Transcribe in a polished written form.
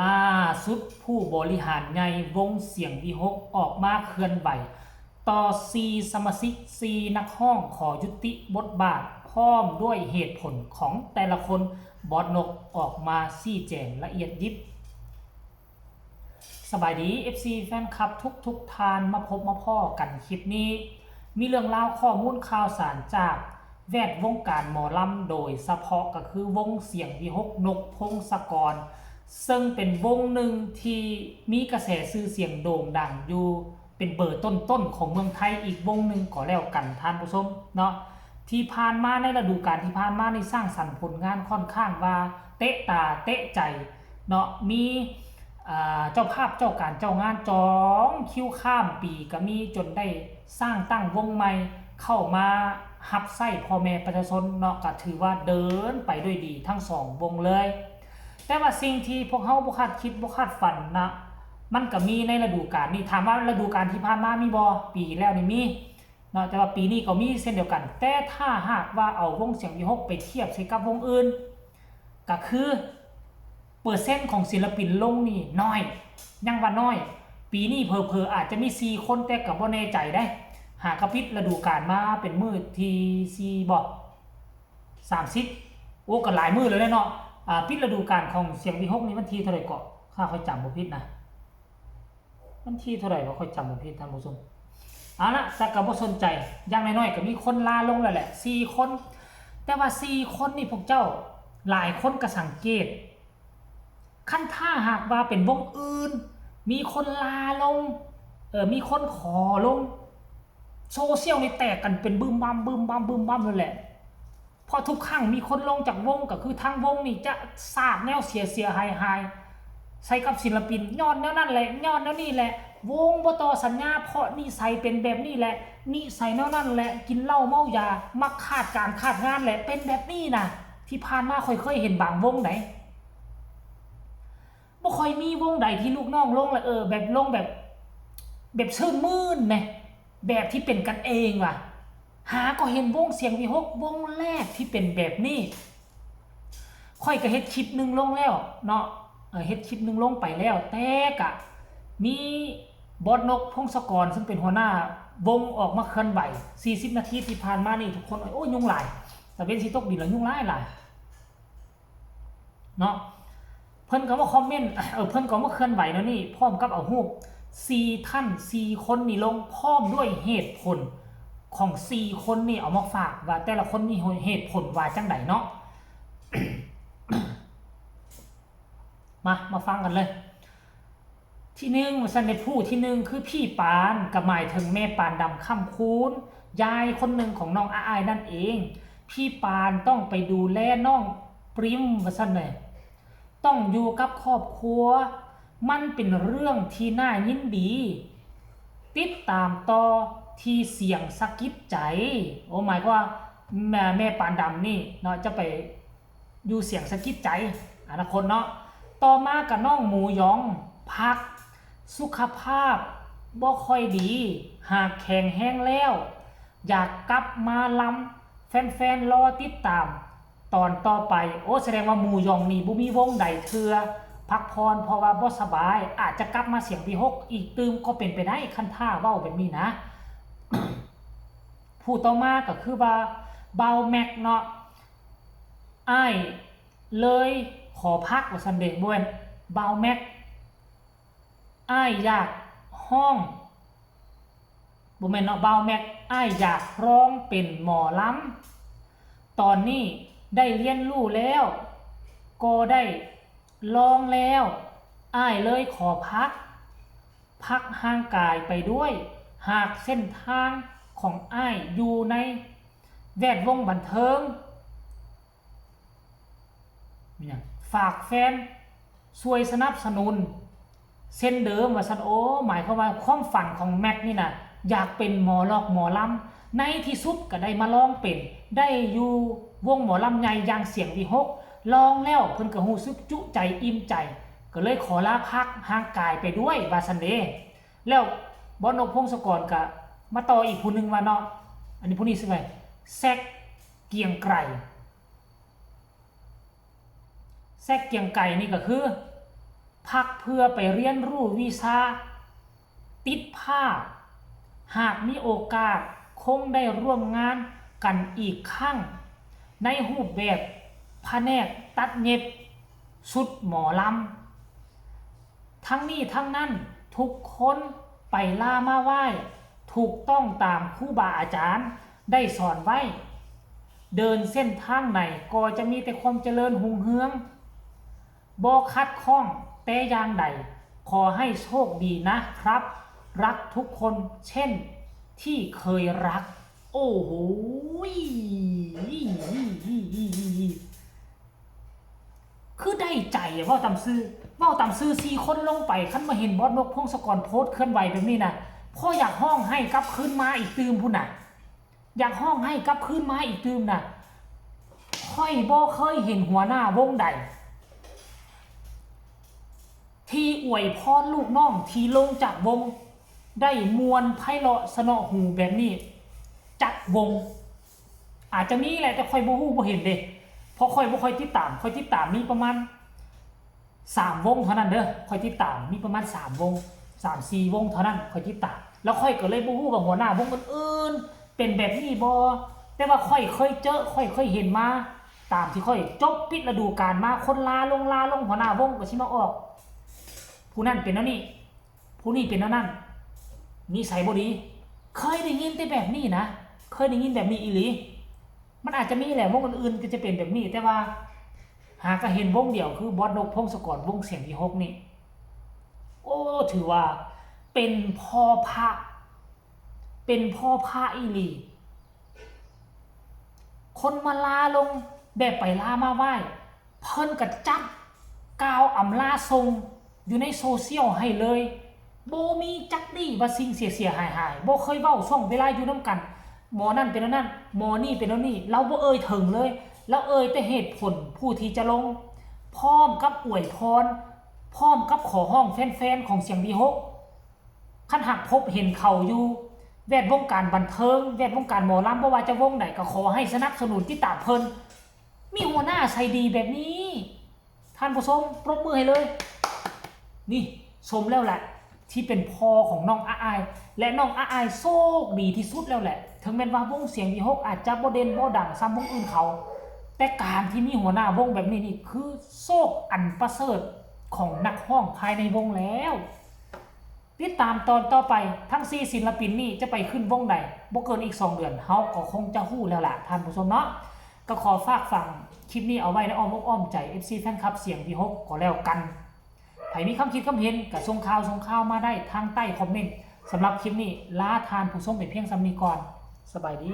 ล่าสุดผู้บริหารใหญ่วงเสียงวิหกออกมาเคลื่อนไหวต่อซีสมาชิกซีนักห้องขอยุติบทบาทพร้อมด้วยเหตุผลของแต่ละคนบอสนกออกมาชี้แจงละเอียดยิบสบายดี FC แฟนคลับทุกทานมาพบมาพ่อกันคลิปนี้มีเรื่องราวข้อมูลข่าวสารจากแวดวงการหมอลำโดยเฉพาะก็คือวงเสียงวิหกนกพงศกรซึ่งเป็นวงหนึ่งที่มีกระแสชื่อเสียงโด่งดังอยู่เป็นเบอร์ต้นๆของเมืองไทยอีกวงหนึ่งก็แล้วกันท่านผู้ชมเนาะที่ผ่านมาในฤดูกาลที่ผ่านมาในสร้างสรรค์ผลงานค่อนข้างว่าเตะตาเตะใจเนาะมีเจ้าภาพเจ้าการเจ้างานจองคิวข้ามปีก็มีจนได้สร้างตั้งวงใหม่เข้ามาหับไส้พ่อแม่ประชาชนเนาะก็ถือว่าเดินไปด้วยดีทั้งสองวงเลยแต่ว่าสิ่งที่พวกเขาบ่คาดคิดบ่คาดฝันนะมันก็มีในฤดูกาลนี้ถามว่าฤดูกาลที่ผ่านมามีบ่ปีแล้วนี่มีเนาะแต่ว่าปีนี้ก็มีเช่นเดียวกันแต่ถ้าหากว่าเอาวงเสียงวิหกไปเทียบใช้กับวงอื่นก็คือเปอร์เซ็นต์ของศิลปินลงนี่น้อยยังว่าน้อยปีนี้เพออาจจะมี4คนแต่ก็บ่แน่ใจได้หากระพิดฤดูกาลมาเป็นมื้อที่4บ่30โอ้ก็หลายมื้อเลยเนาะพิดฤดูกาลของเสียงวิหกนี่วันที่เท่าไหร่ก็ข้าค่อยจำบ่ผิดนะวันที่เท่าไหร่บ่ค่อยจำบ่ผิดท่านผู้ชมเอาละแต่ก็บ่สนใจอย่างน้อยๆก็มีคนลาลงแล้วแหละ4คนแต่ว่า4คนนี่พวกเจ้าหลายคนก็สังเกตขั้นถ้าหากว่าเป็นวงอื่นมีคนลาลงมีคนขอลงโซเชียลนี่แตกกันเป็นบึ้มบั้มบึ้มบั้มบึ้มบั้มเลยแหละพอทุกครั้งมีคนลงจากวงก็คือทางวงนี่จะสาดแนวเสียหายใส่กับศิลปินย้อนแนวนั้นแหละย้อนแนวนี้แหละวงบ่ต่อสัญญาเพราะนิสัยเป็นแบบนี้แหละนิสัยแนวนั้นแหละกินเหล้าเมายามักขาดการขาดงานแหละเป็นแบบนี้นะที่ผ่านมาค่อยๆเห็นบางวงไหนบ่ค่อยมีวงใดที่ลูกน้องลงแล้วแบบลงแบบชื่นมื่นนะแบบที่เป็นกันเองว่ะหาก็เห็นวงเสียงวิหกวงแรกที่เป็นแบบนี้ค่อยก็เฮ็ดคลิปนึงลงแล้วเนาะเฮ็ดคลิปนึงลงไปแล้วแต่กะมีบอสนกพงศกรซึ่งเป็นหัวหน้าวงออกมาเคลื่อนไหว40นาทีที่ผ่านมานี่ทุกคนโอ้ยยุ่งหลายแต่เป็นสิตกดินแล้วยุ่งหลายเนาะเพิ่นก็มาคอมเมนต์เพิ่นก็มาเคลื่อนไหวแล้วนี่พร้อมกับเอารูป4ท่าน4คนนี่ลงพร้อมด้วยเหตุผลของ4คนนี่เอามาฝากว่าแต่ละคนมีเหตุผลว่าจังไดเนาะ มาฟังกันเลยที่หนึ่งสันเดผู้ที่หนึ่งคือพี่ปานกับหมายถึงแม่ปานดำค่ำคูนยายคนหนึ่งของน้องอายนั่นเองพี่ปานต้องไปดูแลน้องปริมว่าซั่นเลยต้องอยู่กับครอบครัวมันเป็นเรื่องที่น่ายินดีติดตามต่อที่เสียงสะกิดใจโอ้หมายว่าแม่ปานดำนี่เนาะจะไปอยู่เสียงสะกิดใจอนาคตเนาะต่อมากับน้องหมูยองพักสุขภาพบ่ค่อยดีหากแข็งแห้งแล้วอยากกลับมาลำแฟนๆรอติดตามตอนต่อไปโอ้แสดงว่าหมูยองนี่บ่มีวงใดเทื่อพักพรเพราะว่าบ่สบายอาจจะกลับมาเสียงปี6อีกตืมก็เป็นไปได้คันท่าเว้าแบบนี้นะ ผู้ต่อมาก็คือว่าเบาแม็กเนาะอ้ายเลยขอพักว่าซันเดย์บวนเบาแม็กอ้ายอยากห้องบ่แม่นเนาะเบาแม็กอ้ายอยากร้องเป็นหมอลำตอนนี้ได้เรียนรู้แล้วก็ได้ลองแล้วอ้ายเลยขอพักห่างกายไปด้วยหากเส้นทางของอ้ายอยู่ในแวดวงบันเทิงฝากแฟนช่วยสนับสนุนเส้นเดิมว่าสันโอหมายความว่าความฝันของแม็กนี่นะอยากเป็นหมอลอกหมอลำในที่สุดก็ได้มาลองเป็นได้อยู่วงหมอลำใหญ่อย่างเสียงวิหกลองแล้วเพิ่นก็รู้สึกจุใจอิ่มใจก็เลยขอลาพักห่างกายไปด้วยว่าซันเดแล้วบอสนกพงศกรก็มาต่ออีกผู้นึงว่าเนาะอันนี้ผู้นี้สิไงแซกเกียงไกรแซกเกียงไก่นี่ก็คือ พักเพื่อไปเรียนรู้วิชาติดผ้าหากมีโอกาสคงได้ร่วมงานกันอีกครั้งในรูปแบบแผนกตัดเย็บชุดหมอลำทั้งนี้ทั้งนั้นทุกคนไปล่ามาไหว้ถูกต้องตามครูบาอาจารย์ได้สอนไว้เดินเส้นทางไหนก็จะมีแต่ความเจริญหุ่งเฮืองบ่คัดข้องแต่อย่างใดขอให้โชคดีนะครับรักทุกคนเช่นที่เคยรักโอ้โหคือได้ใจเว้าตามซื่อ4คนลงไปคันมาเห็นบอสนกพงศกรโพสเคลื่อนไหวแบบนี้นะพ่ออยากห้องให้กลับคืนมาอีกตื่มพุ่นน่ะอยากห้องให้กลับคืนมาอีกตื่มน่ะค่อยบ่เคยเห็นหัวหน้าวงใดที่อวยพรลูกน้องที่ลงจากวงได้มวลไพเราะสนอหูแบบนี้จากวงอาจจะมีแหละแต่ค่อยบ่ฮู้บ่เห็นเด้เพราะค่อยบ่ค่อยติดตามมีประมาณ3วงเท่านั้นเด้อค่อยติดตามมีประมาณ3วง3-4วงเท่านั้นค่อยติดตามแล้วค่อยก็เลยบ่ฮู้ว่าหัวหน้าวงอื่นๆเป็นแบบนี้บ่แต่ว่าค่อยเคยเจอค่อยเคยเห็นมาตามที่ค่อยจบปิดฤดูกาลมาคนลาลงหัวหน้าวงก็สิมาออกผู้นั้นเป็นแล้วนี่ผู้นี้เป็นแล้วนั่นนิสัยบ่ดีเคยได้ยินแต่แบบนี้นะเคยได้ยินแบบนี้อีหลีมันอาจจะมีแหละวงอื่นๆก็จะเป็นแบบนี้แต่ว่าหากเห็นวงเดียวคือบอสนกพงศกรวงเสียงที่6นี่โอ้ถือว่าเป็นพ่อพระอีหลีคนมาลาลงแบบไปลามาไหว้เพิ่นก็จับกาวอำลาทรงอยู่ในโซเชียลให้เลยโบมีจักดีว่าสิ่งเสียหายโบเคยเว้าช่องเวลาอยู่น้ำกันหมอนั่นเป็นแล้วนั่นหมอนี่เป็นแล้วนี่เราบ่เอ่ยถึงเลยแล้วเอ่ยแต่เหตุผลผู้ที่จะลงพร้อมกับอวยพรพร้อมกับขอห้องแฟนๆของเสียงดี6คันหักพบเห็นเขาอยู่แวดวงการบันเทิงแวดวงการหมอลำบ่ว่าจะวงไหนก็ขอให้สนับสนุนติดตามเพิ่นมีหัวหน้าใจดีแบบนี้ท่านผู้ชมปรบมือให้เลยนี่ชมแล้วแหละที่เป็นพ่อของน้องอาอายและน้องอาอายโชคดีที่สุดแล้วแหละถึงแม้ว่าวงเสียงดี6อาจจะบ่เด่นบ่ดังซ้ำวงอื่นเขาแต่การที่มีหัวหน้าวงแบบนี้นี่คือโชคอันประเสริฐของนักร้องภายในวงแล้วติดตามตอนต่อไปทั้ง4ศิลปินนี่จะไปขึ้นวงใดบ่เกินอีก2เดือนเฮาก็คงจะฮู้แล้วล่ะท่านผู้ชมเนาะก็ขอฝากฟังคลิปนี้เอาไว้ในอ้อมอกอ้อมใจ FC แฟนคลับเสียงดี6ก็แล้วกันใครมีคำคิดคำเห็นก็ส่งข่าวมาได้ทางใต้คอมเมนต์สำหรับคลิปนี้ลาทานผู้ชมเป็นเพียงซ้ำนี้ก่อนสบายดี